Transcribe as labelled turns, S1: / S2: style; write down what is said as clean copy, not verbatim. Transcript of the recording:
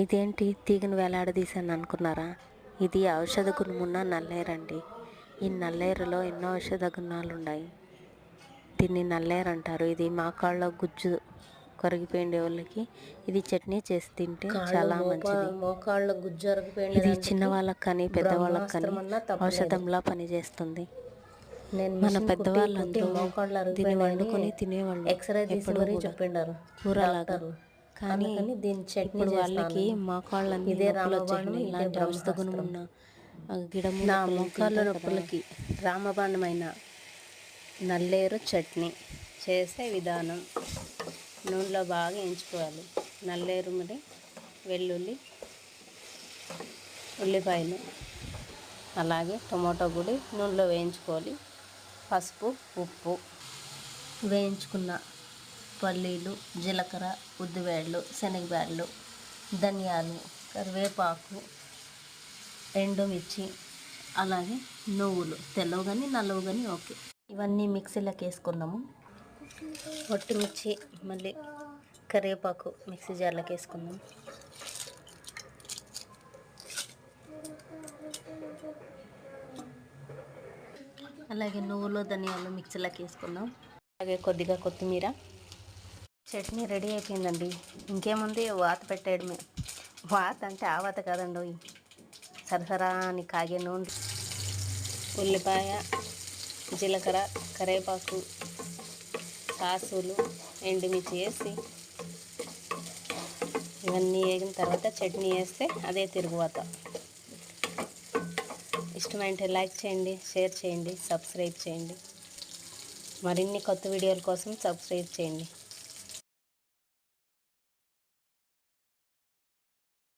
S1: ఇదేంటి తీగను వేలాడదీశాను అనుకున్నారా? ఇది ఔషధ గుణమున్న నల్లేరండి. ఈ నల్లేరులో ఎన్నో ఔషధ గుణాలు ఉన్నాయి. దీన్ని నల్లేరు అంటారు. ఇది మోకాళ్ళ గుజ్జు కరిగిపోయిండే వాళ్ళకి ఇది చట్నీ చేసి తింటే చాలా మంచిది.
S2: మోకాళ్ళ గుజ్జు
S1: ఇది చిన్నవాళ్ళకి కానీ పెద్దవాళ్ళకి కానీ ఔషధంలా పనిచేస్తుంది. మన పెద్దవాళ్ళందరూ దీన్ని వండుకొని తినేవాళ్ళు. ఎప్పుడు
S2: చెప్పిండారు
S1: కూరలాగా. కానీ ఇప్పుడు వాళ్ళకి మోకాళ్ళన్నీ నొప్పులు వచ్చేసినాయి. ఇలాంటి ఔషధ గుణం ఉన్న గిడము
S2: నా మోకాళ్ళ నొప్పులకి రామబాణమైన నల్లేరు చట్నీ చేసే విధానం. నూనెలో బాగా వేయించుకోవాలి. నల్లేరు మరి వెల్లుల్లి, ఉల్లిపాయలు, అలాగే టొమాటో కూడా నూనెలో వేయించుకోవాలి. పసుపు, ఉప్పు, వేయించుకున్న పల్లీలు, జీలకర్ర, ఉద్దిబేడలు, శనగబేడలు, ధనియాలు, కరివేపాకు, ఎండుమిర్చి, అలాగే నువ్వులు, తెల్లవు కానీ నల్లవు కానీ ఓకే. ఇవన్నీ మిక్సీలోకి వేసుకుందాము. ఒట్టిమిర్చి మళ్ళీ కరివేపాకు మిక్సీ జార్లోకి వేసుకుందాం. అలాగే నువ్వులు, ధనియాలు మిక్సీలోకి వేసుకుందాం. అలాగే కొద్దిగా కొత్తిమీర. చట్నీ రెడీ అయిపోయిందండి. ఇంకేముంది, వాత పెట్టేయడమే. వాత అంటే ఆ వాత కాదండి, సరసరా అని కాగే నూనె, ఉల్లిపాయ, జీలకర్ర, కరివేపాకు, సాసులు, ఎండుమిర్చి వేసి ఇవన్నీ వేగిన తర్వాత చట్నీ వేస్తే అదే తిరుగువాత. ఇష్టమైంటే లైక్ చేయండి, షేర్ చేయండి, సబ్స్క్రైబ్ చేయండి. మరిన్ని కొత్త వీడియోల కోసం సబ్స్క్రైబ్ చేయండి.